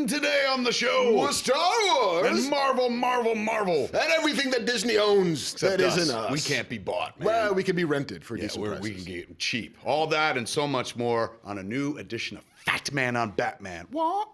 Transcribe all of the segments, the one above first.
And today on the show, was Star Wars and Marvel. and everything that Disney owns Except that isn't us. us. We can't be bought, man. Well, we can be rented for yeah, decent prices. we can get them cheap. All that and so much more on a new edition of Fat Man on Batman. What?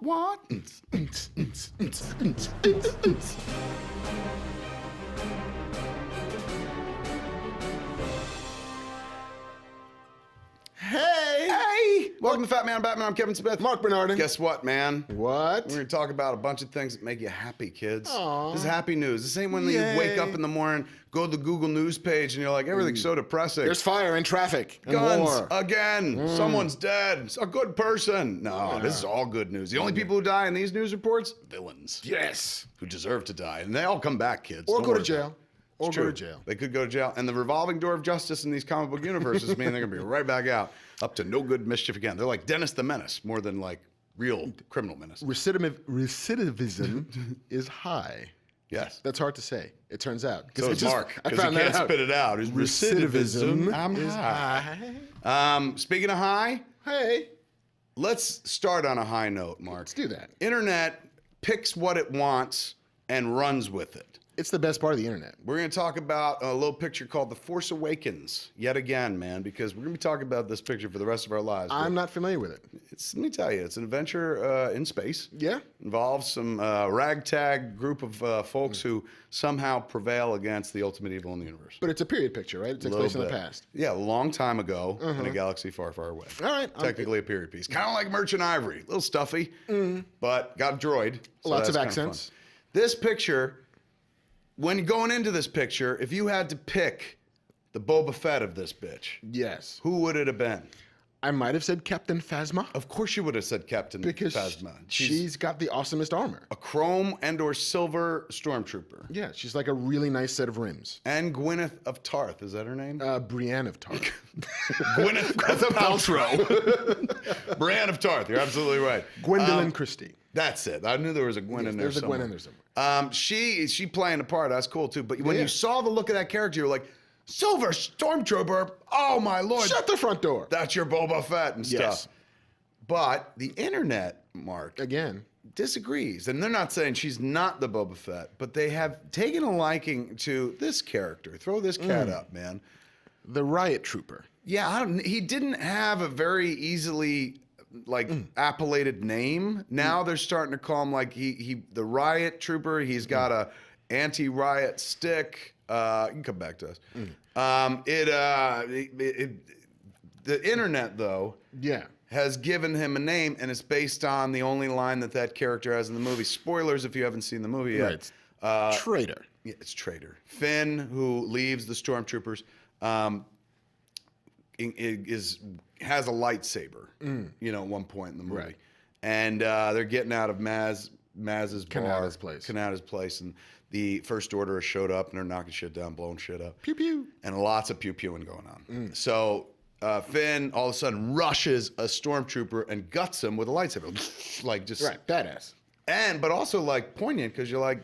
Hey! Welcome to Fat Man on Batman. I'm Kevin Smith. Marc Bernardin. Guess what, man? What? We're going to talk about a bunch of things that make you happy, kids. Aww. This is happy news. This ain't when you Yay. wake up in the morning, go to the Google News page, and you're like, everything's so depressing. There's fire and traffic and Guns war. again. Someone's dead. It's a good person. No, this is all good news. The only people who die in these news reports, villains. Yes. Who deserve to die. And they all come back, kids. Or Don't go to worry jail. about it. Or It's go to true. jail. They could go to jail. And the revolving door of justice in these comic book universes mean they're going to be right back out, up to no good mischief again. They're like Dennis the Menace, more than like real criminal menace. Recidivism is high. Yes. That's hard to say, it turns out. So it is just- Marc, I because he found that can't out. spit it out. His recidivism I'm is high. high. Speaking of high, Hey, let's start on a high note, Marc. let's do that. Internet picks what it wants and runs with it. It's the best part of the internet. We're going to talk about a little picture called The Force Awakens yet again, man, because we're going to be talking about this picture for the rest of our lives. I'm not familiar with it. Let me tell you, it's an adventure in space. Yeah? Involves some ragtag group of folks who somehow prevail against the ultimate evil in the universe. But it's a period picture, right? It takes place in the past. Yeah, a long time ago in a galaxy far, far away. All right. Technically a period piece. Kind of like Merchant Ivory. A little stuffy, but got a droid. So Lots of that's kinda accents. fun. This picture, when you're going into this picture, if you had to pick the Boba Fett of this bitch, Yes. who would it have been? I might have said Captain Phasma. Of course you would have said Captain Because Phasma. she's got the awesomest armor. a chrome and or silver stormtrooper. Yeah, she's like a really nice set of rims. And Gwyneth of Tarth, is that her name? Brienne of Tarth. Gwyneth Paltrow. Brienne of Tarth, you're absolutely right. Gwendolyn Christie. That's it. I knew there was a Gwen in there There's a somewhere. Gwen in there somewhere. She playing the part. That's cool too. But when Yeah. you saw the look of that character, you're like, Silver Stormtrooper. Oh my lord, Shut the front door. that's your Boba Fett and stuff. Yes. But the internet, Marc, Again. disagrees, and they're not saying she's not the Boba Fett, but they have taken a liking to this character. Throw this cat up, man. The Riot Trooper. Yeah, he didn't have a very easily appellated name. Now they're starting to call him like he the Riot Trooper. He's got a anti-riot stick. You can come back to us. The internet though Yeah. has given him a name, and it's based on the only line that character has in the movie. Spoilers if you haven't seen the movie yet. Right. Traitor. Yeah, it's Traitor. Finn, who leaves the stormtroopers, has a lightsaber. At one point in the movie, Right. and they're getting out of Maz's bar, Kanata's place. Kanata's place, and the First Order has showed up, and they're knocking shit down, blowing shit up, Pew pew. and lots of pew pewing going on. So Finn all of a sudden rushes a stormtrooper and guts him with a lightsaber, like just Right. Badass. but also like poignant because you're like,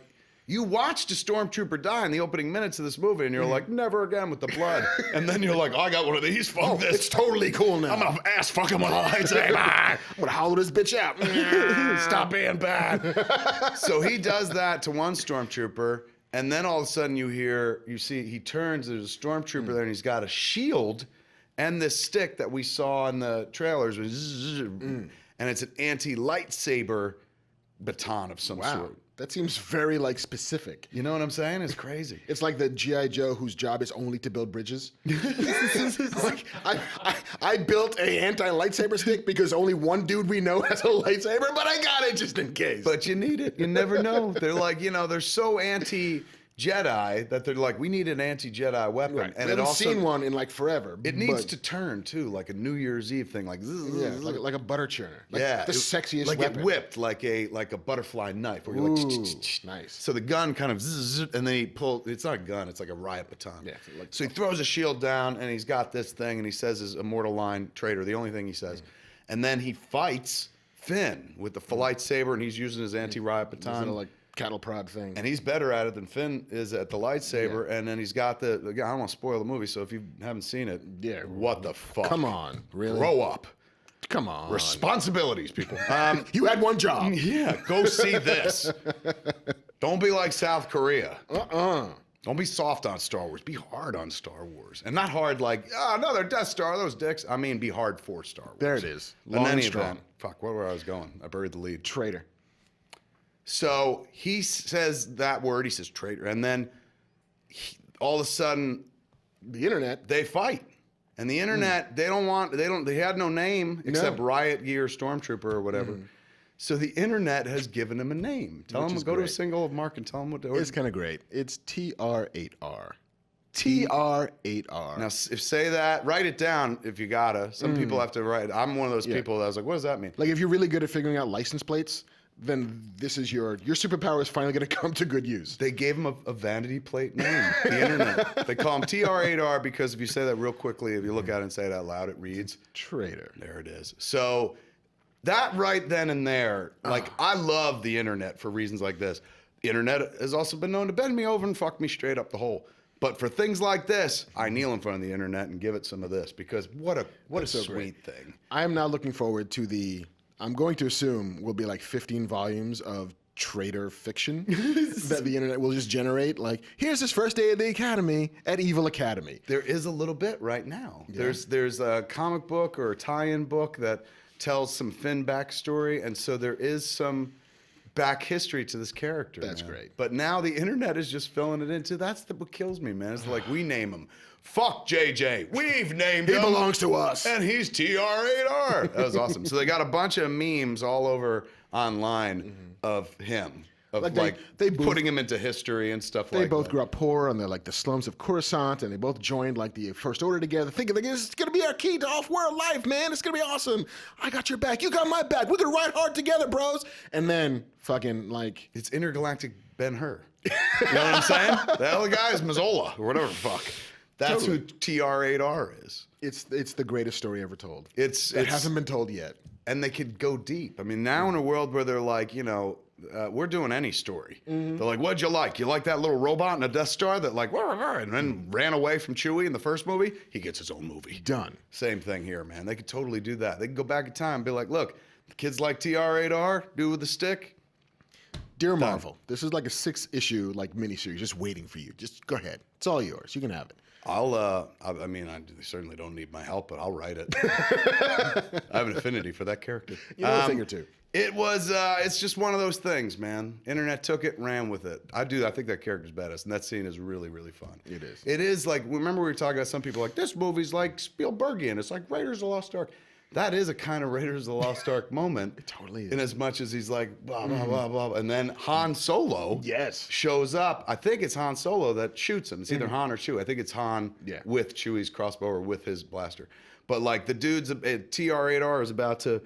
you watched a stormtrooper die in the opening minutes of this movie, and you're like, never again with the blood. And then you're like, oh, I got one of these. Fuck this. It's totally cool now. I'm gonna ass fuck him with a lightsaber. I'm gonna hollow this bitch out. Stop being bad. So he does that to one stormtrooper, and then all of a sudden you see he turns. There's a stormtrooper there, and he's got a shield and this stick that we saw in the trailers, and it's an anti-lightsaber baton of some Wow. sort. That seems very specific. You know what I'm saying? It's crazy. It's like the G.I. Joe whose job is only to build bridges. Like, I built a anti-lightsaber stick because only one dude we know has a lightsaber, but I got it just in case. But you need it. You never know. They're like, they're so anti-Jedi that they're like, we need an anti-Jedi weapon. Right. And we it haven't also seen one in forever. it needs but- to turn too, like a New Year's Eve thing, like zzz, Yeah, zzz, like a butter churner. Like yeah, the sexiest like weapon. it whipped like a butterfly knife, where you're like, Ooh, nice. So the gun kind of zzz, and then he pulls. It's not a gun; it's like a riot baton. Yeah, So he throws a shield down, and he's got this thing, and he says his immortal line, "Traitor." The only thing he says, and then he fights Finn with the lightsaber, and he's using his anti-riot This baton. little cattle prod thing. And he's better at it than Finn is at the lightsaber. And then he's got I don't want to spoil the movie, so if you haven't seen it, Yeah. what the fuck? Come on, really? Grow up. Come on. Responsibilities, people. You had one job. Yeah, go see this. Don't be like South Korea. Don't be soft on Star Wars. Be hard on Star Wars. And not hard like, another Death Star, those dicks. I mean, be hard for Star Wars. There it is. In Long any and strong. event, fuck, where I was going. I buried the lead. Traitor. So he says that word. He says traitor. And then all of a sudden, The internet. they fight. And the internet, they had no name except Riot Gear Stormtrooper or whatever. So the internet has given him a name. Tell him, go to a single of Marc and tell him what to order. It's kind of great. It's TR8R. TR8R. Now, if say that, write it down if you gotta. Some people have to write. I'm one of those people that I was like, what does that mean? Like, if you're really good at figuring out license plates, then this is your superpower is finally going to come to good use. They gave him a vanity plate name, the internet. They call him TR8R because if you say that real quickly, if you look at it and say it out loud, it reads. Traitor. There it is. So that right then and there, like, I love the internet for reasons like this. The internet has also been known to bend me over and fuck me straight up the hole. But for things like this, I kneel in front of the internet and give it some of this because what a sweet thing. I am now looking forward to I'm going to assume will be like 15 volumes of traitor fiction that the internet will just generate. Like, here's his first day at the academy at Evil Academy. There is a little bit right now. Yeah. There's a comic book or a tie-in book that tells some Finn backstory, and so there is some back history to this character. That's great. But now the internet is just filling it into. That's what kills me, man. It's like we name him. Fuck JJ. We've named him. He belongs to us. And he's TR8R. That was awesome. So they got a bunch of memes all over online of him. Of they putting him into history and stuff like that. They both grew up poor on the slums of Coruscant, and they both joined like the First Order together, thinking like, it's gonna be our key to off-world life, man. It's gonna be awesome. I got your back. You got my back. We're gonna ride hard together, bros. And then fucking like it's intergalactic Ben-Hur. You know what I'm saying? The other guy is Mazzola or whatever the fuck. That's who TR8R is. It's the greatest story ever told. It hasn't been told yet. And they could go deep. I mean, now in a world where they're like, we're doing any story. They're like, what'd you like? You like that little robot in a Death Star that like, and then ran away from Chewie in the first movie? He gets his own movie. Done. Same thing here, man. They could totally do that. They could go back in time and be like, look, the kids like TR8R, do with the stick. Dear Marvel, this is like a 6-issue like miniseries just waiting for you. Just go ahead. It's all yours. You can have it. I mean, I certainly don't need my help, but I'll write it. I have an affinity for that character. You know a thing or two. It's just one of those things, man. Internet took it, ran with it. I think that character's badass, and that scene is really, really fun. It is. It is like, remember we were talking about some people like, this movie's like Spielbergian. It's like Raiders of the Lost Ark. That is a kind of Raiders of the Lost Ark moment. It totally is. In as much as he's like, blah, blah, blah, blah. And then Han Solo shows up. I think it's Han Solo that shoots him. It's either Han or Chewie. I think it's Han with Chewie's crossbow or with his blaster. But like the dude's, TR8R is about to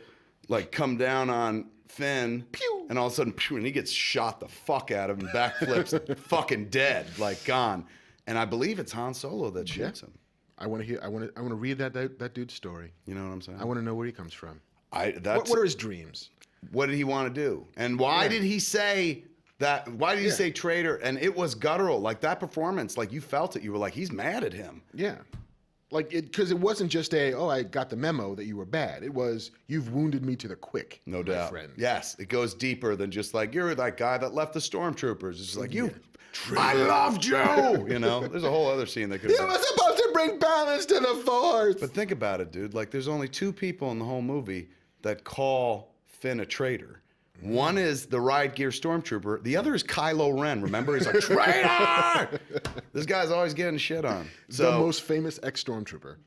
like come down on Finn. Pew! And all of a sudden, pew, and he gets shot the fuck out of him, backflips, fucking dead, like gone. And I believe it's Han Solo that shoots him. I want to read that dude's story. You know what I'm saying? I want to know where he comes from. What are his dreams? What did he want to do? And why did he say that? Why did he say traitor? And it was guttural. Like that performance, like you felt it. You were like, he's mad at him. Yeah. Like because it wasn't just I got the memo that you were bad. It was, you've wounded me to the quick. No doubt. Friend. Yes. It goes deeper than just like, you're that guy that left the stormtroopers. It's just like, I loved you. There's a whole other scene that could. He was supposed to bring balance to the Force. But think about it, dude. Like, there's only 2 people in the whole movie that call Finn a traitor. One is the Riot Gear Stormtrooper. The other is Kylo Ren. Remember, he's like traitor. This guy's always getting shit on. The most famous ex-Stormtrooper,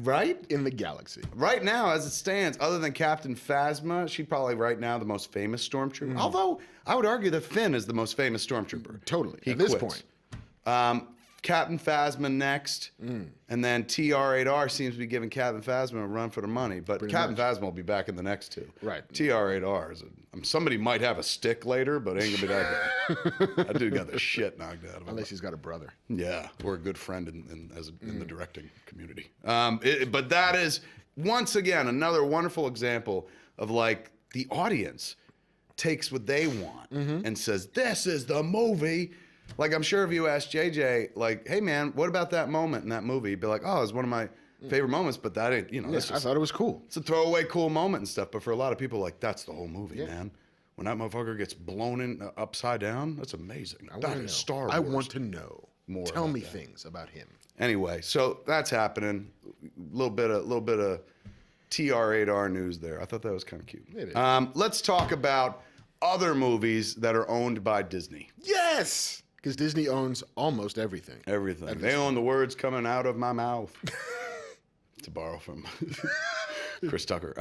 right in the galaxy. Right now, as it stands, other than Captain Phasma, she's probably right now the most famous Stormtrooper. Although I would argue that Finn is the most famous Stormtrooper. Totally. At this point. Captain Phasma next, and then TR8R seems to be giving Captain Phasma a run for the money. But Captain Phasma will be back in the next 2. Right. TR8R is somebody might have a stick later, but ain't gonna be that guy. That dude got the shit knocked out of him. Unless he's got a brother. Yeah, or a good friend in the directing community. But that is once again another wonderful example of like the audience takes what they want and says, "This is the movie." Like, I'm sure if you asked JJ, like, hey, man, what about that moment in that movie? He'd be like, oh, it's one of my favorite moments, but that ain't, that's I just, thought it was cool. it's a throwaway cool moment and stuff. But for a lot of people, like, that's the whole movie, man. When that motherfucker gets blown in upside down, that's amazing. That is Star Wars. I want to know more. Tell me that. things about him. Anyway, so that's happening. Little bit of TR8R news there. I thought that was kind of cute. It is. Let's talk about other movies that are owned by Disney. Yes, because Disney owns almost everything. Everything. They own the words coming out of my mouth. To borrow from Chris Tucker.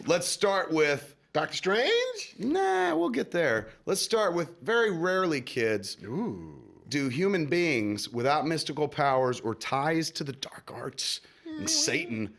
Let's start with Doctor Strange? Nah, we'll get there. Let's start with very rarely, kids. Ooh. Do human beings without mystical powers or ties to the dark arts and Satan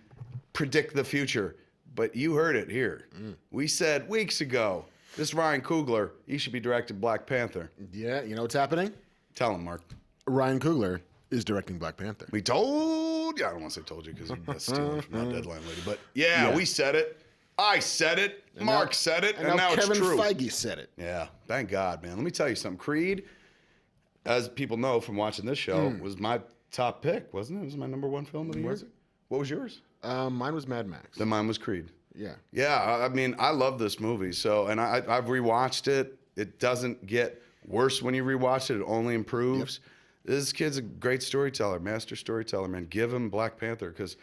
predict the future? But you heard it here. We said weeks ago, this Ryan Coogler, he should be directing Black Panther. Yeah, you know what's happening? Tell him, Mark. Ryan Coogler is directing Black Panther. We told you. I don't want to say told you because that's stealing from that deadline lady. But yeah, we said it. I said it. And Mark now- said it. And And now Kevin it's true. Feige said it. Yeah, thank God, man. Let me tell you something. Creed, as people know from watching this show, was my top pick, wasn't it? It was my number one film of the year. Was it? What was yours? Mine was Mad Max. Then mine was Creed. Yeah. Yeah, I mean, I love this movie. So, and I've rewatched it. It doesn't get worse when you rewatch it. It only improves. This kid's a great storyteller, master storyteller, man. Give him Black Panther because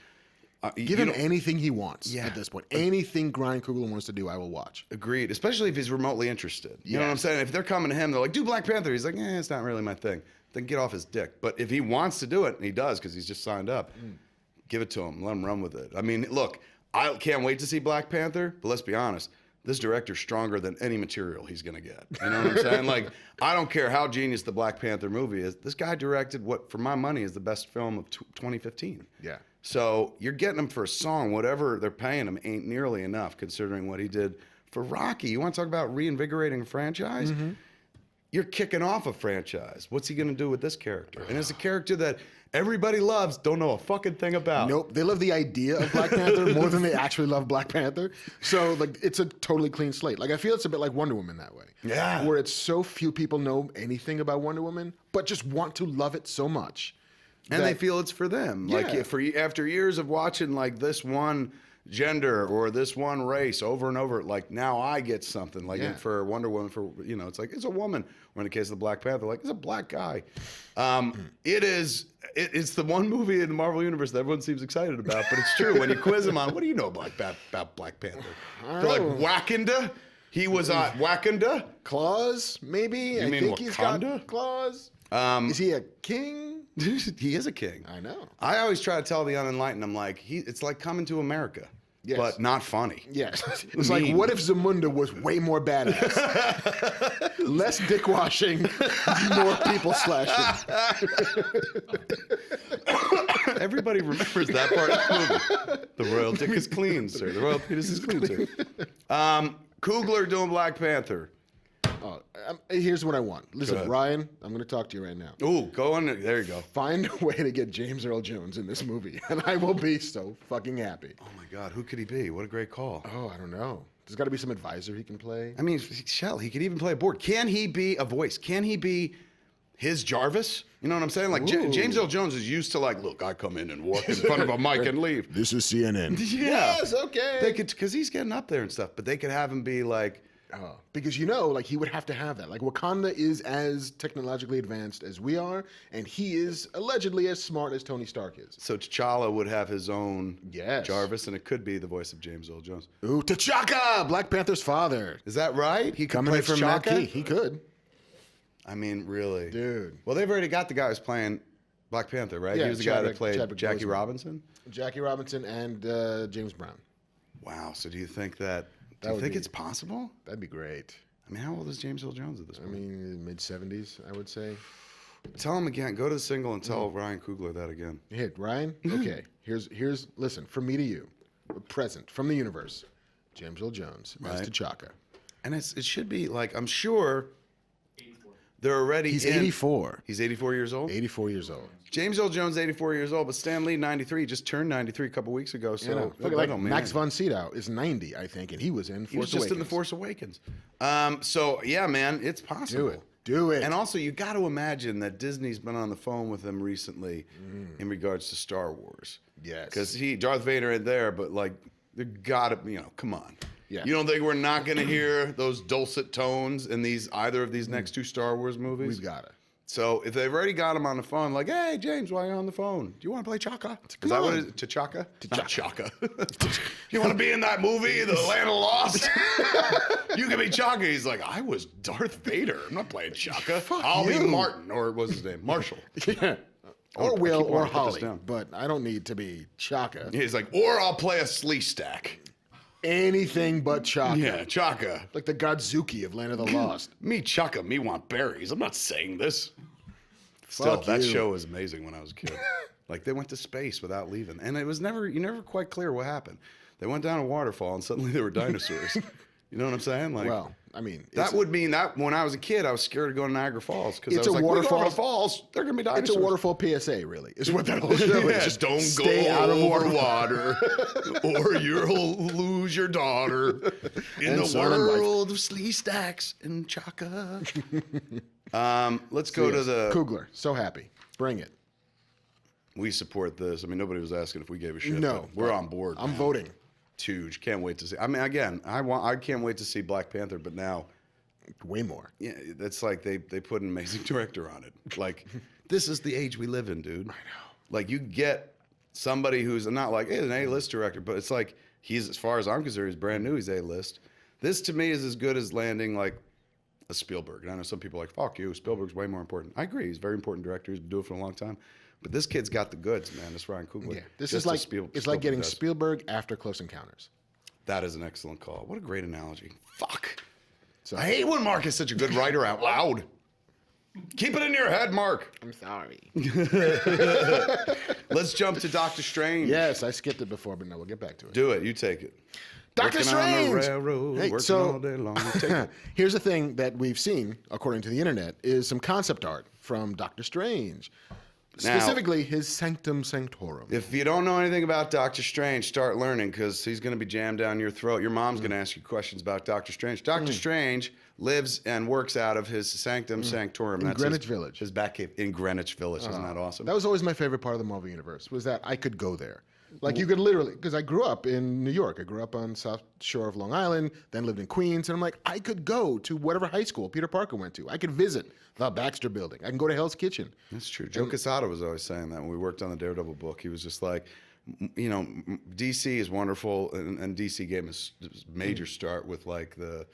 Give him anything he wants at this point. Anything Ryan Coogler wants to do, I will watch. Agreed, especially if he's remotely interested. You know what I'm saying? If they're coming to him, they're like, do Black Panther. He's like, it's not really my thing. Then get off his dick. But if he wants to do it, and he does because he's just signed up, give it to him. Let him run with it. I mean, look, I can't wait to see Black Panther, but let's be honest. This director's stronger than any material he's going to get. You know what I'm saying? Like, I don't care how genius the Black Panther movie is. This guy directed what, for my money, is the best film of 2015. Yeah. So you're getting him for a song. Whatever they're paying him ain't nearly enough considering what he did for Rocky. You want to talk about reinvigorating a franchise? You're kicking off a franchise. What's he going to do with this character? And it's a character that everybody loves, don't know a fucking thing about. Nope. They love the idea of Black Panther more than they actually love Black Panther. So, like, it's a totally clean slate. Like, I feel it's a bit like Wonder Woman that way. Yeah. Where it's so few people know anything about Wonder Woman, but just want to love it so much. And they feel it's for them. Yeah. Like after years of watching like this one gender or this one race over and over, like now I get something. Like for Wonder Woman, it's like it's a woman. Or in the case of the Black Panther, like it's a black guy. It's the one movie in the Marvel universe that everyone seems excited about, but it's true. When you quiz them on, what do you know about Black Panther? They're like Wakanda. He was on Wakanda. Claws, maybe? You mean think he's got Wakanda? claws. Is he a king? He is a king. I know. I always try to tell the unenlightened, I'm like, it's like Coming to America, but not funny. Yes. It's like, what if Zamunda was way more badass? Less dick washing, more people slashing. Everybody remembers that part of the movie. The royal dick is clean, sir. The royal penis is clean, sir. Coogler doing Black Panther. Oh, here's what I want. Listen, Ryan, I'm going to talk to you right now. Ooh, go on. There you go. Find a way to get James Earl Jones in this movie, and I will be so fucking happy. Oh my God, who could he be? What a great call. Oh, I don't know. There's got to be some advisor he can play. I mean, Shell, he could even play a board. Can he be a voice? Can he be his Jarvis? You know what I'm saying? Like James Earl Jones is used to like, look, I come in and walk in front of a mic and leave. This is CNN. Yeah. Yes, okay. They could, because he's getting up there and stuff, but they could have him be like, because like he would have to have that. Like Wakanda is as technologically advanced as we are, and he is allegedly as smart as Tony Stark is. so T'Challa would have his own Jarvis, and it could be the voice of James Earl Jones. Ooh, T'Chaka, Black Panther's father. Is that right? He could Coming play from T'Chaka? that key. He could. I mean, really, Dude. Well, they've already got the guy who's playing Black Panther, right? Yeah, He was the guy that Chadwick played Jackie Boseman. Robinson. Jackie Robinson and James Brown. Wow. So do you think that? Do you think it's possible? That'd be great. I mean, how old is James Earl Jones at this I point? mean, mid-70s, I would say. Tell him again. Go to the single and tell Ryan Coogler that again. Hey, Ryan, okay, here's listen, from me to you, present, from the universe, James Earl Jones as T'Chaka. And it should be like, I'm sure they're already He's in. 84. He's 84 years old? 84 years old. James Earl Jones, 84 years old, but Stan Lee, 93, just turned 93 a couple weeks ago. So Look, like Max von Sydow is 90, I think, and he was in Force Awakens. He was just in The Force Awakens. So, yeah, man, it's possible. Do it. And also, you got to imagine that Disney's been on the phone with them recently in regards to Star Wars. Yes. Because Darth Vader ain't there, but like, they gotta, come on. Yeah. You don't think we're not gonna hear those dulcet tones in either of these next 2 Star Wars movies? We've got it. So if they've already got him on the phone, like, hey, James, why are you on the phone? Do you want to play Chaka? Is that what it is? T'Chaka? Not Chaka. You want to be in that movie, The Land of Lost? You can be Chaka. He's like, I was Darth Vader. I'm not playing Chaka. I'll be Martin, or what's his name? Marshall. Yeah. Or Will or Holly, but I don't need to be Chaka. He's like, or I'll play a slee stack. Anything but Chaka. Yeah, Chaka. Like the Godzuki of Land of the Lost. Me Chaka, me want berries. I'm not saying this. Still, Fuck that you. show was amazing when I was a kid. Like, they went to space without leaving. And it was never quite clear what happened. They went down a waterfall and suddenly there were dinosaurs. You know what I'm saying? Like, Well, I mean, that would mean that when I was a kid, I was scared to go to Niagara Falls because I It's was a like, waterfall. we go to the falls, they're going to be dinosaurs. it's a waterfall PSA, really, is what that whole show is. Yeah, Just don't stay go out of over water or you'll lose your daughter in And the son and wife. world of slee stacks and Chaka. Let's go to the... Coogler. So happy. Bring it. We support this. I mean, nobody was asking if we gave a shit. No, but we're on board. I'm man. voting. It's huge. Can't wait to see. I mean, again, I can't wait to see Black Panther, but now... Way more. Yeah, that's like they put an amazing director on it. Like, this is the age we live in, dude. I know. Like, you get somebody who's not like, hey, an A-list director, but it's like, he's, as far as I'm concerned, he's brand new, he's A-list. This, to me, is as good as landing, like, a Spielberg. And I know some people are like, fuck you, Spielberg's way more important. I agree, he's a very important director, he's been doing it for a long time. But this kid's got the goods, man. This Ryan Coogler. Yeah. This Just is like, as Spielberg it's like getting does. Spielberg after Close Encounters. That is an excellent call. What a great analogy. Fuck. So, I hate when Marc is such a good writer out loud. Keep it in your head, Marc. I'm sorry. Let's jump to Doctor Strange. Yes, I skipped it before, but no, we'll get back to it. Do it. You take it. Doctor Working Strange! on the railroad, Hey, working so- all day long. Take it. Here's the thing that we've seen, according to the internet, is some concept art from Doctor Strange. Now- Specifically, his Sanctum Sanctorum. If you don't know anything about Doctor Strange, start learning because he's going to be jammed down your throat. Your mom's going to ask you questions about Doctor Strange. Doctor Strange lives and works out of his Sanctum Sanctorum. In Greenwich Village. His back cave in Greenwich Village. Isn't that awesome? That was always my favorite part of the Marvel Universe, was that I could go there. Like, you could literally, because I grew up in New York. I grew up on South Shore of Long Island, then lived in Queens, and I'm like, I could go to whatever high school Peter Parker went to. I could visit the Baxter Building. I can go to Hell's Kitchen. That's true. Joe Quesada was always saying that when we worked on the Daredevil book. He was just like, DC is wonderful, and DC gave us a major start with like the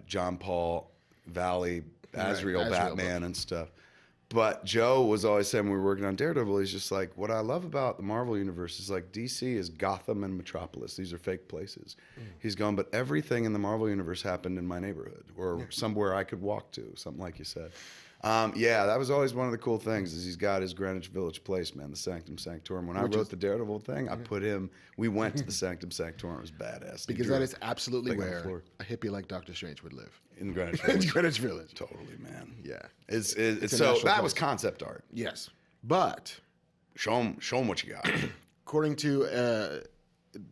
John Paul Valley Azrael Azrael Batman and stuff. But Joe was always saying when we were working on Daredevil, he's just like, what I love about the Marvel Universe is like DC is Gotham and Metropolis. These are fake places. He's going, but everything in the Marvel Universe happened in my neighborhood or somewhere I could walk to, something like you said. Yeah, that was always one of the cool things is he's got his Greenwich Village place, man, the Sanctum Sanctorum. When I wrote the Daredevil thing, I put him, we went to the Sanctum Sanctorum. It was badass. Because that is absolutely Like on the where floor. a hippie like Doctor Strange would live. in Greenwich In Village. Greenwich Village. Totally, man. Yeah. It's a so national that was place. concept art. Yes. But Show him what you got. according to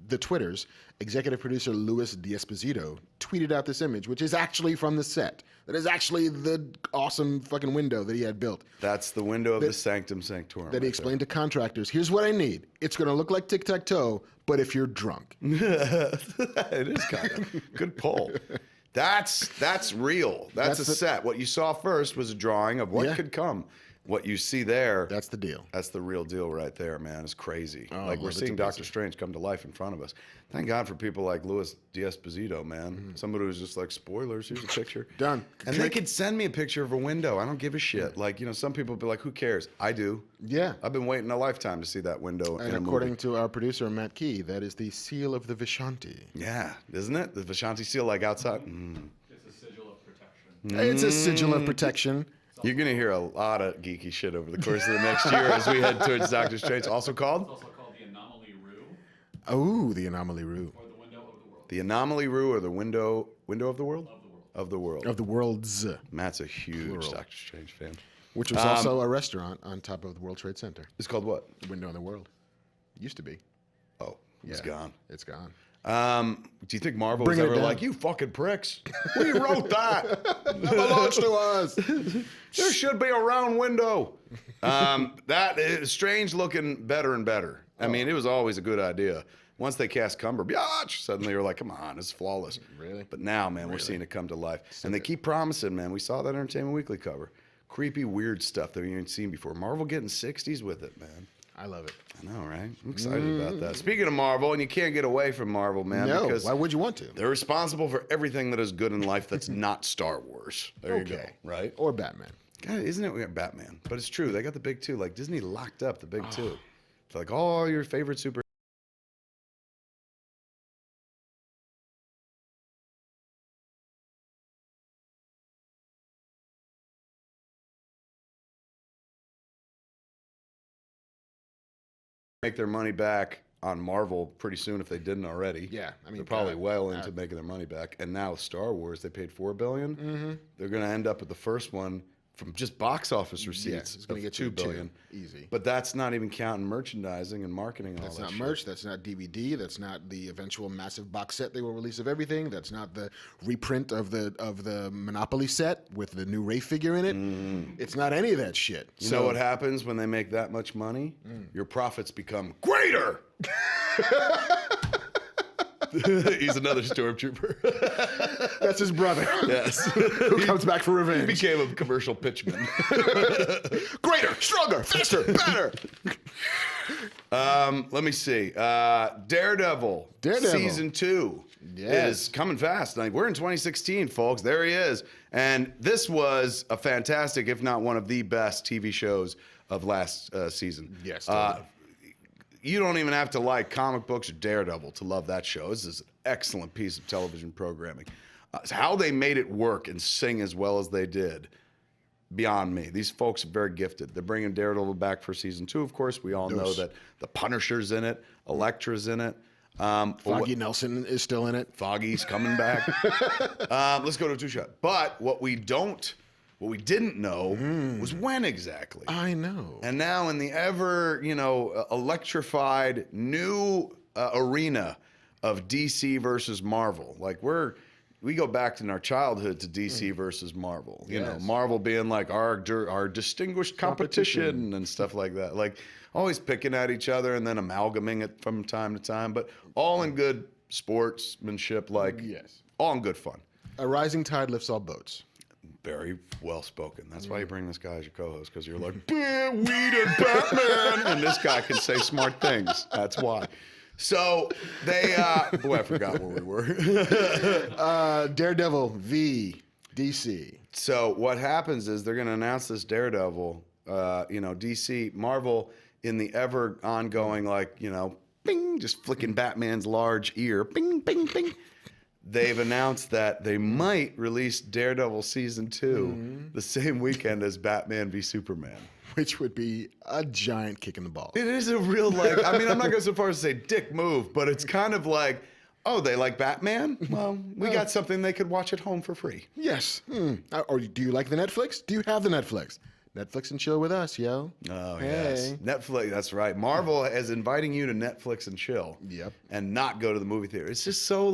the Twitters, executive producer Louis D'Esposito tweeted out this image, which is actually from the set. That is actually the awesome fucking window that he had built. That's the window of the Sanctum Sanctorum. That he explained to contractors, here's what I need. It's going to look like tic-tac-toe, but if you're drunk. It is kind of good pull. That's real. That's a set. What you saw first was a drawing of what could come. What you see there, That's the deal. that's the real deal right there, man. It's crazy. Oh, like I we're love it seeing to Doctor pieces. Strange come to life in front of us. Thank God for people like Louis D'Esposito, man. Somebody who's just like, spoilers, here's a picture. Done. And they could send me a picture of a window. I don't give a shit. Like, some people be like, who cares? I do. Yeah. I've been waiting a lifetime to see that window And in a according movie. to our producer, Matt Key, that is the seal of the Vishanti. Yeah, isn't it? The Vishanti seal, like outside. It's a sigil of protection. It's a sigil of protection. You're going to hear a lot of geeky shit over the course of the next year as we head towards Doctor Strange. Also It's called? also called the Anomaly Rue, Oh, the anomaly rue. or the Window of the World. The Anomaly Rue or the Window of the World? Of the world. Of the World. Of the world's, Matt's a huge Plural. Doctor Strange fan. which was also a restaurant on top of the World Trade Center. It's called what? The window in the world. Used to be. Oh, it's Yeah. gone. It's gone. Do you think Marvel Bring was it ever down. like, you fucking pricks? We wrote that. That belongs to us. There should be a round window. That is Strange looking better and better. I mean, it was always a good idea. Once they cast Cumberbatch, suddenly you're like, come on, it's flawless. Really? But now, man, we're seeing it come to life. And they keep promising, man. We saw that Entertainment Weekly cover. Creepy, weird stuff that we ain't seen before. Marvel getting 60s with it, man. I love it. I know, right? I'm excited about that. Speaking of Marvel, and you can't get away from Marvel, man. No, because why would you want to? they're responsible for everything that is good in life that's not Star Wars. There you go, right? Or Batman. God, isn't it? We got Batman, but it's true. They got the big two. Like Disney locked up the big two. It's like all your favorite super. Make their money back on Marvel pretty soon if they didn't already. Yeah, I mean, they're probably well into making their money back. And now with Star Wars, they paid $4 billion. Mm-hmm. They're going to end up with the first one from just box office receipts. It's going to get $2 billion. Easy. But that's not even counting merchandising and marketing. That's all that not shit. merch. That's not DVD. That's not the eventual massive box set they will release of everything. That's not the reprint of the Monopoly set with the new Ray figure in it. It's not any of that shit. You know what happens when they make that much money? Your profits become greater. He's another stormtrooper. That's his brother. Yes. Who comes back for He revenge. became a commercial pitchman. Greater, stronger, faster, better. Let me see. Daredevil season 2 is coming fast. Like, we're in 2016, folks. There he is. And this was a fantastic, if not one of the best TV shows of last season. Yes, totally. You don't even have to like comic books or Daredevil to love that show. This is an excellent piece of television programming. How they made it work and sing as well as they did, beyond me. These folks are very gifted. They're bringing Daredevil back for season 2, of course. We all know that the Punisher's in it, Elektra's in it. Foggy Nelson is still in it. Foggy's coming back. Let's go to two-shot. But what we didn't know was when exactly. I know. And now in the ever, electrified new arena of DC versus Marvel, like we go back in our childhood to DC versus Marvel. You know, Marvel being like our distinguished competition and stuff like that. Like always picking at each other and then amalgamating it from time to time, but all in good sportsmanship, all in good fun. A rising tide lifts all boats. Very well spoken. That's why you bring this guy as your co-host, because you're like, weed and Batman, and this guy can say smart things. That's why. So they, I forgot where we were. Daredevil v DC. So what happens is they're going to announce this Daredevil, DC, Marvel, in the ever ongoing, bing, just flicking Batman's large ear, bing, bing, bing. They've announced that they might release Daredevil season 2 the same weekend as Batman v Superman. Which would be a giant kick in the balls. It is a real, I'm not going so far as to say dick move, but it's kind of like, oh, they like Batman? Well, we got something they could watch at home for free. Yes. Or do you like the Netflix? Do you have the Netflix? Netflix and chill with us, yo. Oh, yes. Netflix, that's right. Marvel is inviting you to Netflix and chill. Yep. And not go to the movie theater. It's just so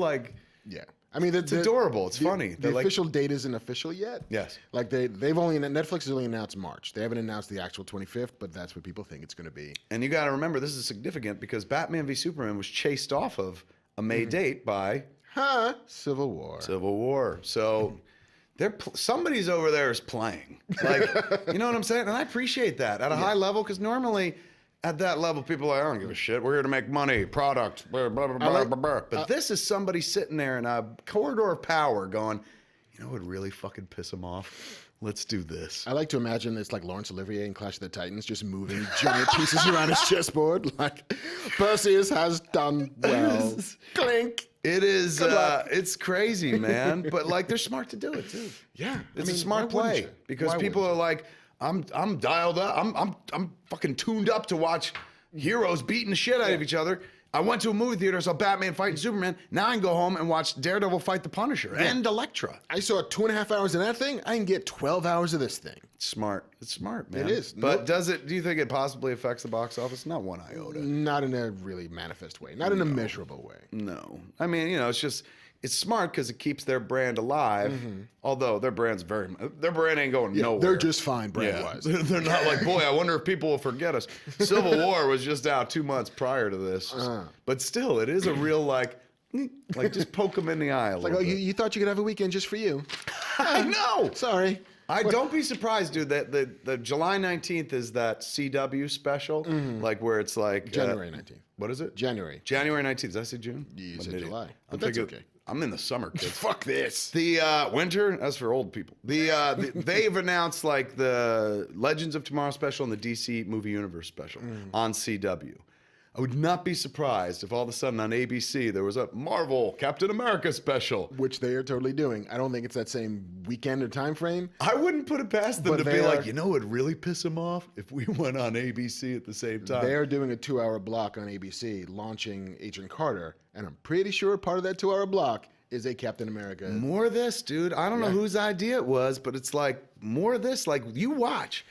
Yeah. I mean, it's adorable. It's funny. The official date isn't official yet. Yes. Like Netflix has only announced March. They haven't announced the actual 25th, but that's what people think it's going to be. And you got to remember, this is significant because Batman v Superman was chased off of a May date by Civil War. Civil War. So somebody's over there is playing. You know what I'm saying? And I appreciate that at a high level, because normally at that level, people are like, I don't give a shit. We're here to make money, product, blah, blah, blah, blah, blah. But this is somebody sitting there in a corridor of power going, you know what would really fucking piss them off? Let's do this. I like to imagine it's like Laurence Olivier in Clash of the Titans, just moving giant pieces around his chessboard. Like, Perseus has done well. Clink. It is, it's crazy, man. But they're smart to do it too. Yeah. It's a smart play because people are like, I'm dialed up. I'm fucking tuned up to watch heroes beating the shit out of each other. I went to a movie theater, saw Batman fighting Superman. Now I can go home and watch Daredevil fight the Punisher and Elektra. I saw 2.5 hours of that thing. I can get 12 hours of this thing. It's smart. It's smart, man. It is. But do you think it possibly affects the box office? Not one iota. Not in a really manifest way. Not in a measurable way. No. I mean, it's just it's smart because it keeps their brand alive. Although their brand ain't going nowhere. They're just fine brand-wise. They're not like, boy, I wonder if people will forget us. Civil War was just out 2 months prior to this. But still, it is a real, like just poke them in the eye a Like, little oh, bit. you thought you could have a weekend just for you. I know. Sorry. Don't be surprised, dude, that the July 19th is that CW special, like where it's like... January 19th. What is it? January. January 19th. Did I say June? You I'm said an idiot. July. But I'm that's thinking, okay. I'm in the summer, kid. Fuck this. The winter, that's for old people. They've announced like the Legends of Tomorrow special and the DC Movie Universe special on CW. I would not be surprised if all of a sudden on ABC there was a Marvel Captain America special. Which they are totally doing. I don't think it's that same weekend or time frame. I wouldn't put it past them But to they be like, are- you know what would really piss them off? If we went on ABC at the same time. They're doing a 2-hour block on ABC, launching Agent Carter, and I'm pretty sure part of that 2-hour block is a Captain America. More of this, dude. I don't know whose idea it was, but it's like more of this. Like you watch,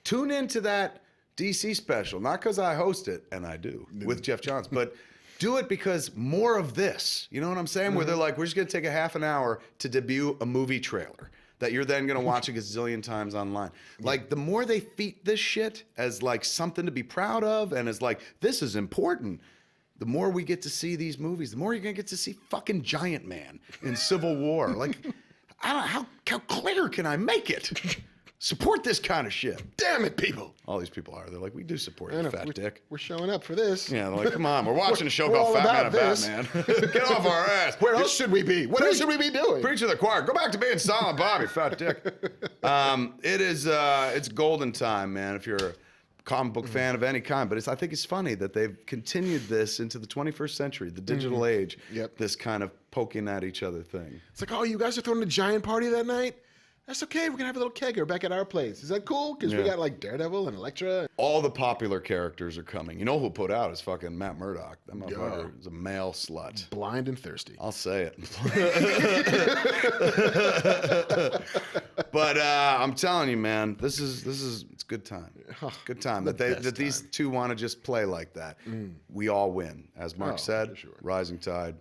tune into that DC special, not because I host it, and I do with Jeff Johns, but do it because more of this. You know what I'm saying? Where they're like, we're just gonna take a half an hour to debut a movie trailer that you're then gonna watch a gazillion times online. Like the more they feed this shit as like something to be proud of, and as like this is important. The more we get to see these movies, the more you're gonna get to see fucking Giant Man in Civil War. Like, I don't know, how clear can I make it? Support this kind of shit. Damn it, people. All these people are. They're like, we do support I you, know, fat dick. We're showing up for this. Yeah, they're like, come on, we're watching a show we're called all Fat Man about and this. Batman. Get off our ass. Where else should we be? What else should we be doing? Preach to the choir. Go back to being Silent Bob, you fat dick. It's golden time, man, if you're a comic book fan of any kind. But I think it's funny that they've continued this into the 21st century, the digital age. Yep. This kind of poking at each other thing. It's like, oh, you guys are throwing a giant party that night? That's okay. We're going to have a little kegger back at our place. Is that cool? Because we Yeah. got like Daredevil and Elektra. All the popular characters are coming. You know who put out is fucking Matt Murdock. That motherfucker Yeah. is a male slut. Blind and thirsty. I'll say it. But I'm telling you, man, this is it's good time. Good time The that best these time. two want to just play like that. We all win, as Marc Oh, said. for sure. Rising tide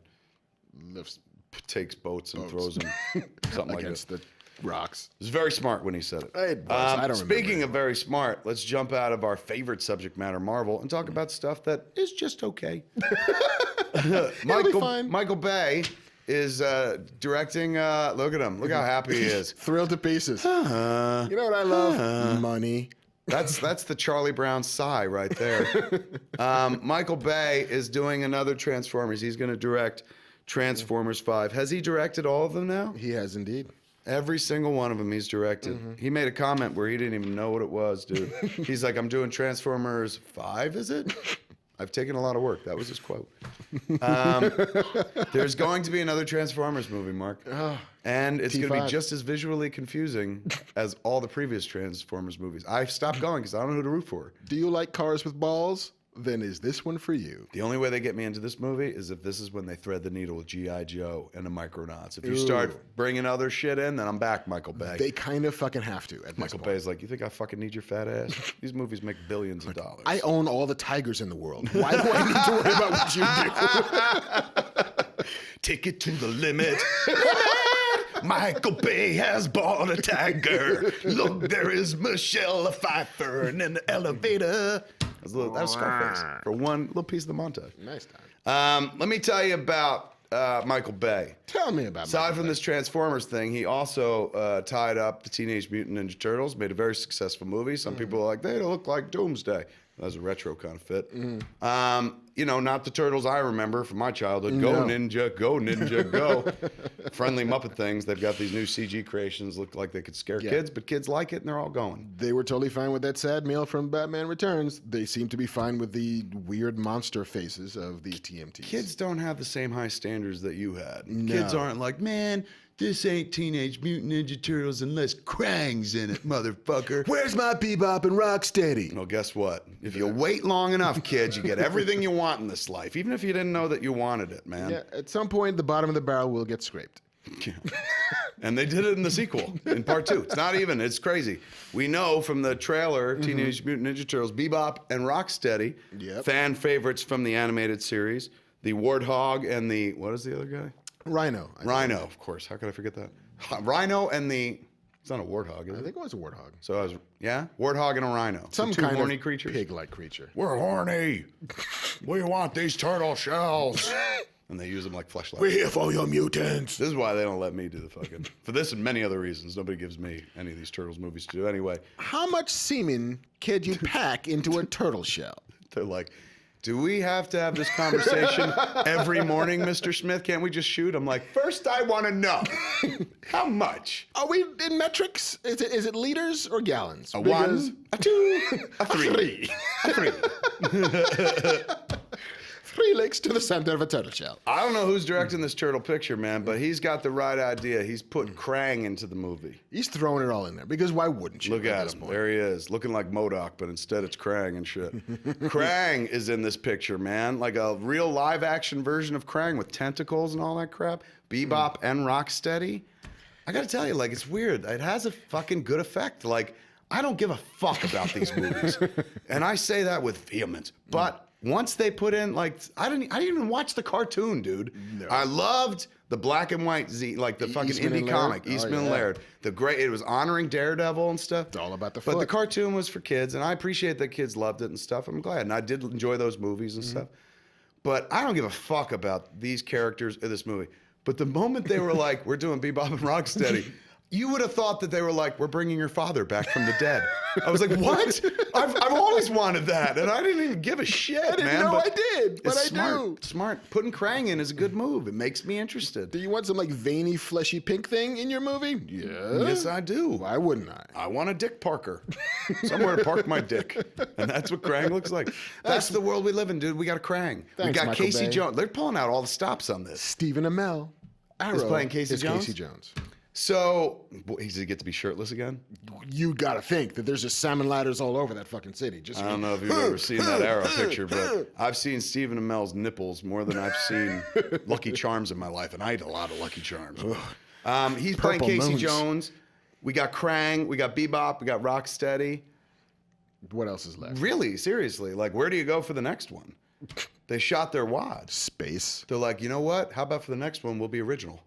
Lifts takes boats and throws them, something like against that. the rocks. It was very smart when he said it. It was. I don't Speaking remember of very smart, let's jump out of our favorite subject matter, Marvel, and talk about stuff that is just okay. fine. Michael Bay is directing. Look at him. Look how happy he is. Thrilled to pieces. You know what I love? Money. That's the Charlie Brown sigh right there. Michael Bay is doing another Transformers. He's going to direct Transformers 5. Has he directed all of them now? He has indeed. Every single one of them he's directed. He made a comment where he didn't even know what it was, dude. He's like, I'm doing Transformers 5, is it? I've taken a lot of work. That was his quote. There's going to be another Transformers movie, Mark. And it's going to be T5. just as visually confusing as all the previous Transformers movies. I've stopped going because I don't know who to root for. Do you like cars with balls? Then is this one for you? The only way they get me into this movie is if this is when they thread the needle with G.I. Joe and the Micronauts. If you start bringing other shit in, then I'm back, Michael Bay. They kind of fucking have to at this Michael point. Bay's like, you think I fucking need your fat ass? These movies make billions of dollars. I own all the tigers in the world. Why do I need to worry about what you do? Take it to the limit. Michael Bay has bought a tiger. Look, there is Michelle Pfeiffer in the elevator. That was Scarface for one little piece of the montage. Nice time. Let me tell you about Michael Bay. Tell me about Aside Michael from Bay. this Transformers thing, he also tied up the Teenage Mutant Ninja Turtles, made a very successful movie. Some people are like, they look like Doomsday. That was a retro kind of fit. You know, not the turtles I remember from my childhood. Go Ninja, go. Friendly Muppet things. They've got these new CG creations, look like they could scare kids, but kids like it and they're all going. They were totally fine with that sad meal from Batman Returns. They seem to be fine with the weird monster faces of the TMTs. Kids don't have the same high standards that you had. No. Kids aren't like, man, this ain't Teenage Mutant Ninja Turtles unless Krang's in it, motherfucker. Where's my Bebop and Rocksteady? Well, guess what? If you wait long enough, kids, you get everything you want in this life, even if you didn't know that you wanted it, man. Yeah, at some point, the bottom of the barrel will get scraped. Yeah. And they did it in the sequel, in part 2. It's not even, it's crazy. We know from the trailer, Teenage Mutant Ninja Turtles, Bebop and Rocksteady, Yep. fan favorites from the animated series, the Warthog and the, what is the other guy? Rhino. Rhino, of course. How could I forget that? Rhino and the... It's not a warthog, is I it? think it was a warthog. So I was... Yeah? Warthog and a rhino. Some two kind horny of creatures. pig-like creature. We're horny. We want these turtle shells. And they use them like fleshlights. We're here for your mutants. This is why they don't let me do the fucking... For this and many other reasons, nobody gives me any of these Turtles movies to do anyway. How much semen could you pack into a turtle shell? They're like, do we have to have this conversation every morning, Mr. Smith? Can't we just shoot? I'm like, first I want to know. How much? Are we in metrics? Is it liters or gallons? A one, a two, a three. A three. 3 licks to the center of a turtle shell. I don't know who's directing this turtle picture, man, but he's got the right idea. He's putting Krang into the movie. He's throwing it all in there because why wouldn't you? Look at this him. point? There he is, looking like MODOK, but instead it's Krang and shit. Krang is in this picture, man. Like a real live action version of Krang with tentacles and all that crap. Bebop and Rocksteady. I gotta tell you, like, it's weird. It has a fucking good effect. Like, I don't give a fuck about these movies. And I say that with vehemence. But once they put in, like, I didn't even watch the cartoon, dude. No. I loved the black and white like the fucking Eastman indie and comic, Laird? Oh, Eastman and yeah. Laird. It was honoring Daredevil and stuff. It's all about the But the foot. cartoon was for kids, and I appreciate that kids loved it and stuff. I'm glad, and I did enjoy those movies and stuff. But I don't give a fuck about these characters in this movie. But the moment they were like, we're doing Bebop and Rocksteady, you would have thought that they were like, we're bringing your father back from the dead. I was like, what? I've always wanted that, and I didn't even give a shit, I didn't man. know but I did, but it's I smart. do. Smart. Putting Krang in is a good move. It makes me interested. Do you want some like veiny, fleshy pink thing in your movie? Yeah. Yes, I do. Why wouldn't I? I want a Dick Parker. Somewhere to park my dick. And that's what Krang looks like. That's the world we live in, dude. We got a Krang. We Thanks, got Michael Casey Bay. Jones. They're pulling out all the stops on this. Stephen Amell. Arrow Is playing Casey is Jones? Casey Jones. So, does he get to be shirtless again? You gotta think that there's just salmon ladders all over that fucking city. Just I don't know if you've ever seen that Arrow picture, but I've seen Stephen Amell's nipples more than I've seen Lucky Charms in my life, and I ate a lot of Lucky Charms. He's playing Purple Casey moons. Jones. We got Krang. We got Bebop. We got Rocksteady. What else is left? Really, seriously, like, where do you go for the next one? They shot their wad. Space. They're like, you know what? How about for the next one, we'll be original?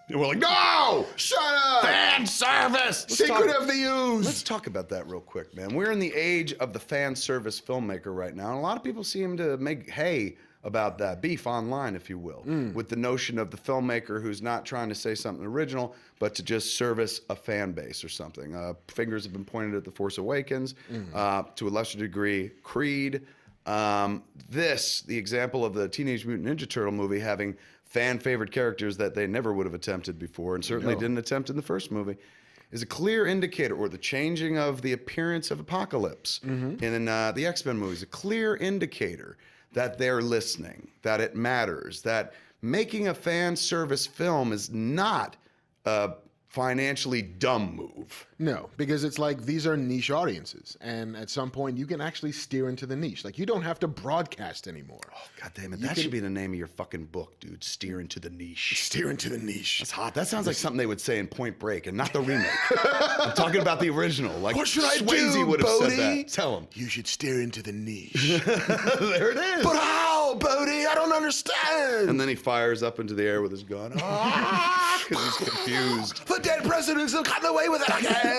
And we're like, no! Shut up! Fan service! Secret of the Ooze! Let's talk about that real quick, man. We're in the age of the fan service filmmaker right now, and a lot of people seem to make hay about that, beef online, if you will, with the notion of the filmmaker who's not trying to say something original, but to just service a fan base or something. Fingers have been pointed at The Force Awakens, to a lesser degree, Creed. The example of the Teenage Mutant Ninja Turtle movie having fan-favorite characters that they never would have attempted before, and certainly didn't attempt in the first movie, is a clear indicator, or the changing of the appearance of Apocalypse in the X-Men movies, a clear indicator that they're listening, that it matters, that making a fan service film is not a financially dumb move. No, because it's like these are niche audiences, and at some point you can actually steer into the niche. Like you don't have to broadcast anymore. Oh, God damn it. That should be the name of your fucking book, dude. Steer into the niche. Steer into the niche. That's hot. That sounds like something they would say in Point Break, and not the remake. I'm talking about the original. Like, What should I Swayze do, would have said Bodie? that. Tell him. You should steer into the niche. There it is. But how, Bodie? I don't understand. And then he fires up into the air with his gun. Because he's confused. The dead presidents have gotten away with it again.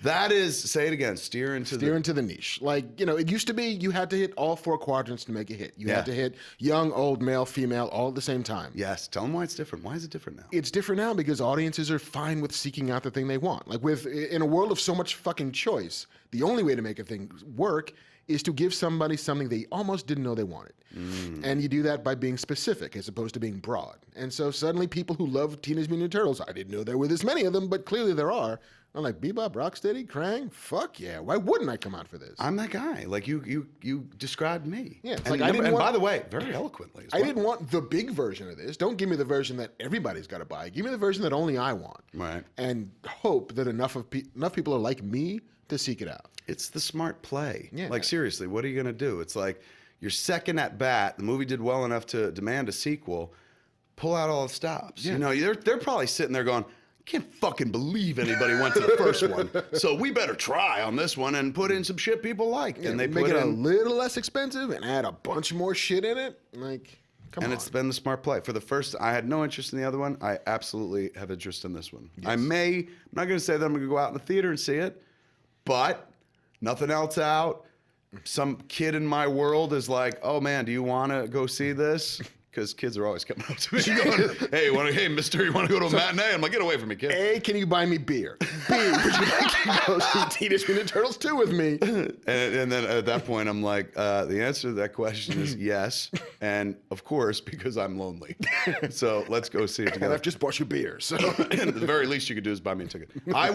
That is, say it again, steer into the niche. Like, you know, it used to be you had to hit all 4 quadrants to make a hit. You Yeah. had to hit young, old, male, female, all at the same time. Yes, tell them why it's different. Why is it different now? It's different now because audiences are fine with seeking out the thing they want. Like in a world of so much fucking choice, the only way to make a thing work is to give somebody something they almost didn't know they wanted. And you do that by being specific as opposed to being broad. And so suddenly people who love Teenage Mutant Ninja Turtles, I didn't know there were this many of them, but clearly there are. I'm like, Bebop, Rocksteady, Krang, fuck yeah. Why wouldn't I come out for this? I'm that guy. Like you described me. Yeah, it's and like I didn't and want- by the way, very eloquently. as I well. didn't want the big version of this. Don't give me the version that everybody's got to buy. Give me the version that only I want. Right. And hope that enough people are like me to seek it out. It's the smart play. Yeah. Like, seriously, what are you going to do? It's like you're second at bat. The movie did well enough to demand a sequel. Pull out all the stops. Yeah. You know, they're probably sitting there going, I can't fucking believe anybody went to the first one. So we better try on this one and put in some shit people like. Yeah, and they make put it a in... little less expensive and add a bunch more shit in it. Like, And it's been the smart play. For the first, I had no interest in the other one. I absolutely have interest in this one. I'm not going to say that I'm going to go out in the theater and see it, but nothing else out. Some kid in my world is like, oh man, do you want to go see this? Because kids are always coming up to me going, hey, mister, you want to go to a matinee? I'm like, get away from me, kid. A, can you buy me beer? B, would you like to go see Teenage Mutant Ninja Turtles 2 with me? And then at that point, I'm like, the answer to that question is yes. And of course, because I'm lonely. So let's go see it And together. I've just bought you beer. So And at the very least you could do is buy me a ticket. I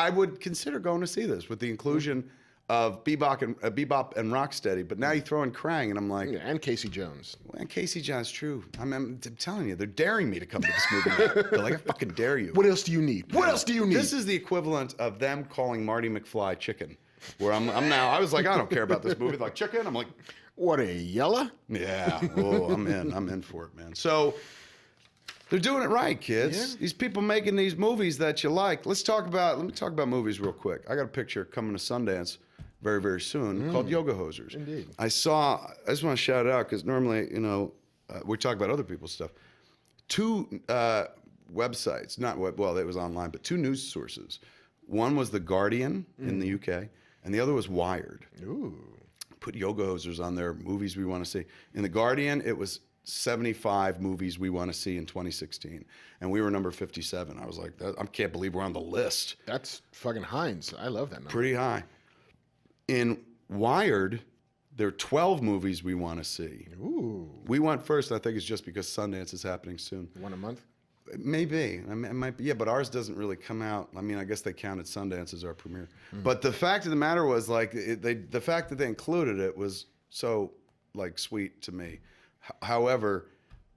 would consider going to see this with the inclusion of Bebop and Rocksteady, but now you throw in Krang, and I'm like, yeah, and Casey Jones. and Casey John's true. I'm telling you, they're daring me to come to this movie. They're like, I fucking dare you. What else do you need? What else do you need? This is the equivalent of them calling Marty McFly chicken. Where I'm now, I was like, I don't care about this movie. They're like, chicken? I'm like, What, a yella? yeah, oh, I'm in for it, man. So they're doing it right, kids. Yeah. These people making these movies that you like. Let me talk about movies real quick. I got a picture coming to Sundance very, very soon called Yoga Hosers. Indeed. I just want to shout it out because normally, we talk about other people's stuff. Two websites, it was online, but two news sources. One was The Guardian in the UK, and the other was Wired. Ooh. Put Yoga Hosers on their movies we want to see. In The Guardian, it was 75 movies we want to see in 2016, and we were number 57. I was like, I can't believe we're on the list. That's fucking Heinz. I love that number. Pretty high. In Wired, there are 12 movies we want to see. Ooh. We went first. I think it's just because Sundance is happening soon. One a month? Maybe. I mean, it might be. Yeah, but ours doesn't really come out. I mean, I guess they counted Sundance as our premiere. But the fact of the matter was, like, the fact that they included it was so, like, sweet to me. However,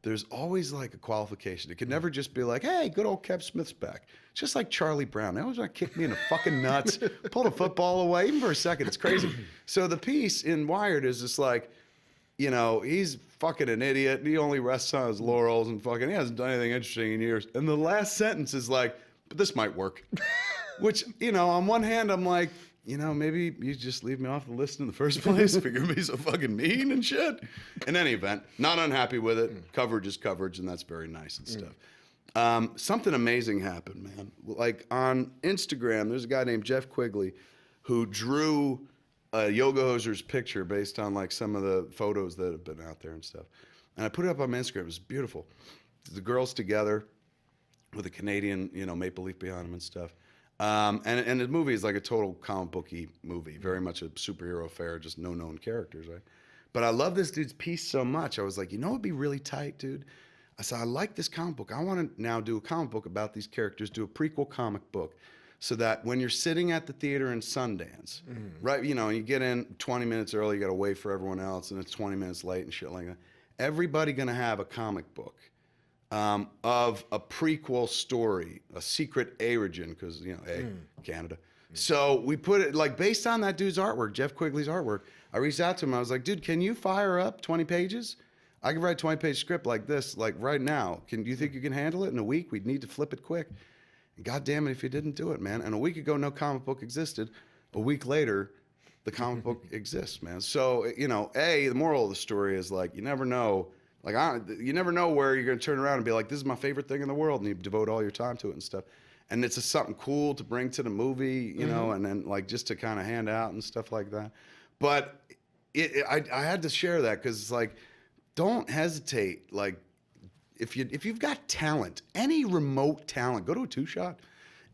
there's always, like, a qualification. It could never just be like, hey, good old Kev Smith's back. It's just like Charlie Brown. They always want to kick me in the fucking nuts, pull the football away, even for a second. It's crazy. So the piece in Wired is just like, he's fucking an idiot. He only rests on his laurels and fucking, he hasn't done anything interesting in years. And the last sentence is like, but this might work. Which, on one hand, I'm like, maybe you just leave me off the list in the first place. Figure me so fucking mean and shit. In any event, not unhappy with it. Coverage is coverage, and that's very nice and stuff. Something amazing happened, man. Like on Instagram, there's a guy named Jeff Quigley who drew a Yoga Hoser's picture based on like some of the photos that have been out there and stuff. And I put it up on my Instagram. It was beautiful. The girls together with a Canadian, maple leaf behind them and stuff. And the movie is like a total comic booky movie, very much a superhero affair, just no known characters, right? But I love this dude's piece so much. I was like, it'd be really tight, dude. I said, I like this comic book. I want to now do a comic book about these characters, do a prequel comic book, so that when you're sitting at the theater in Sundance, right, you get in 20 minutes early, you got to wait for everyone else, and it's 20 minutes late and shit like that. Everybody going to have a comic book of a prequel story, a secret origin, because, Canada. So we put it, like, based on that dude's artwork, Jeff Quigley's artwork, I reached out to him. I was like, dude, can you fire up 20 pages? I can write a 20-page script like this, like right now. Do you think you can handle it in a week? We'd need to flip it quick. And God damn it if you didn't do it, man. And a week ago, no comic book existed. A week later, the comic book exists, man. So, the moral of the story is, like, you never know. Like, you never know where you're going to turn around and be like, this is my favorite thing in the world, and you devote all your time to it and stuff. And it's just something cool to bring to the movie, and then, like, just to kind of hand out and stuff like that. But I had to share that because it's like, don't hesitate. Like, if you've got talent, any remote talent, go to a two-shot.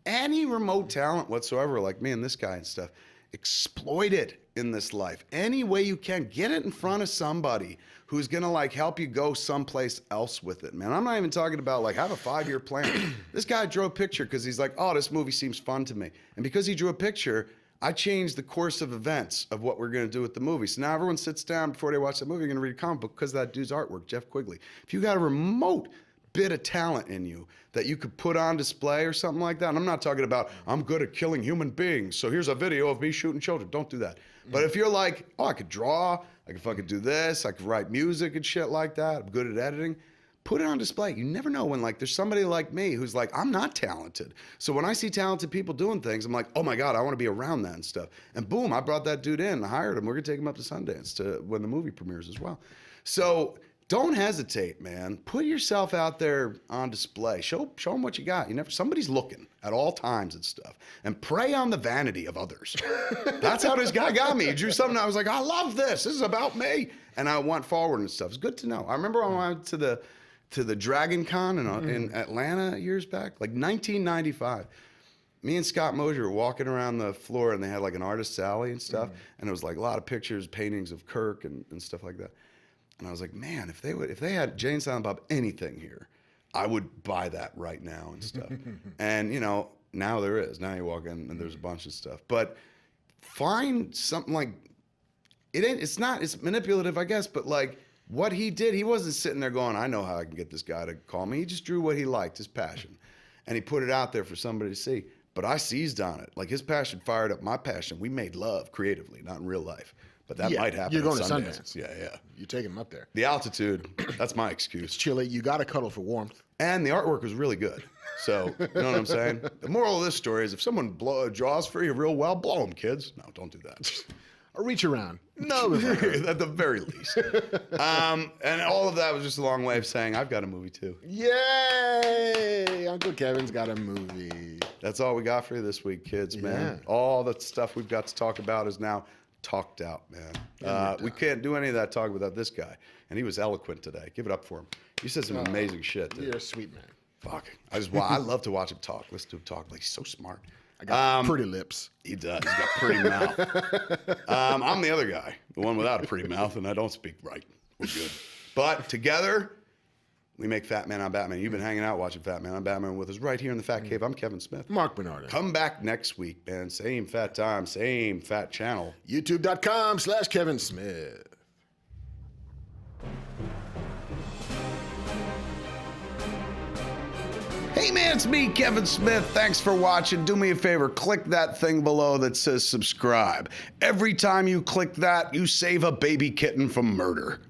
Any remote talent whatsoever, like me and this guy and stuff, exploit it in this life. Any way you can. Get it in front of somebody who's going to, like, help you go someplace else with it, man. I'm not even talking about, like, have a 5-year plan. This guy drew a picture because he's like, oh, this movie seems fun to me. And because he drew a picture, I changed the course of events of what we're going to do with the movie. So now everyone sits down before they watch the movie, you're going to read a comic book because of that dude's artwork, Jeff Quigley. If you got a remote bit of talent in you that you could put on display or something like that, and I'm not talking about, I'm good at killing human beings, so here's a video of me shooting children. Don't do that. But if you're like, oh, I could draw, I could fucking do this, I could write music and shit like that, I'm good at editing, put it on display. You never know when, like, there's somebody like me who's like, I'm not talented. So when I see talented people doing things, I'm like, oh my God, I want to be around that and stuff. And boom, I brought that dude in, I hired him. We're going to take him up to Sundance to when the movie premieres as well. So don't hesitate, man. Put yourself out there on display. Show them what you got. Somebody's looking at all times and stuff. And prey on the vanity of others. That's how this guy got me. He drew something. I was like, I love this. This is about me. And I went forward and stuff. It's good to know. I remember when I went to the Dragon Con in Atlanta years back, like 1995. Me and Scott Mosier were walking around the floor, and they had like an artist's alley and stuff, and it was like a lot of pictures, paintings of Kirk and stuff like that. And I was like, man, if they had Jay and Silent Bob anything here, I would buy that right now and stuff. And now there is. Now you walk in and there's a bunch of stuff. But find something like it's manipulative, I guess, but like what he did, he wasn't sitting there going, I know how I can get this guy to call me. He just drew what he liked, his passion. And he put it out there for somebody to see. But I seized on it. Like his passion fired up my passion. We made love creatively, not in real life. But that might happen. You're going at to Sundance. Sundance. Yeah. You're taking them up there. The altitude, that's my It's excuse. chilly. You got to cuddle for warmth. And the artwork was really good. So, you know what I'm saying? The moral of this story is if someone draws for you real well, blow them, kids. No, don't do that. Or reach around. No. At the very least. And all of that was just a long way of saying, I've got a movie too. Yay! Uncle Kevin's got a movie. That's all we got for you this week, kids, man. Yeah. All the stuff we've got to talk about is now talked out, man. We can't do any of that talk without this guy. And he was eloquent today. Give it up for him. He said some amazing shit, dude. You're a sweet man. Fuck. I love to watch him talk. Listen to him talk. Like, he's so smart. I got pretty lips. He does. He's got pretty mouth. I'm the other guy, the one without a pretty mouth, and I don't speak right. We're good. But together, we make Fat Man on Batman. You've been hanging out watching Fat Man on Batman with us right here in the Fat Cave. I'm Kevin Smith. Marc Bernardin. Come back next week, man. Same fat time, same fat channel. YouTube.com/Kevin Smith. Hey man, it's me, Kevin Smith. Thanks for watching. Do me a favor, click that thing below that says subscribe. Every time you click that, you save a baby kitten from murder.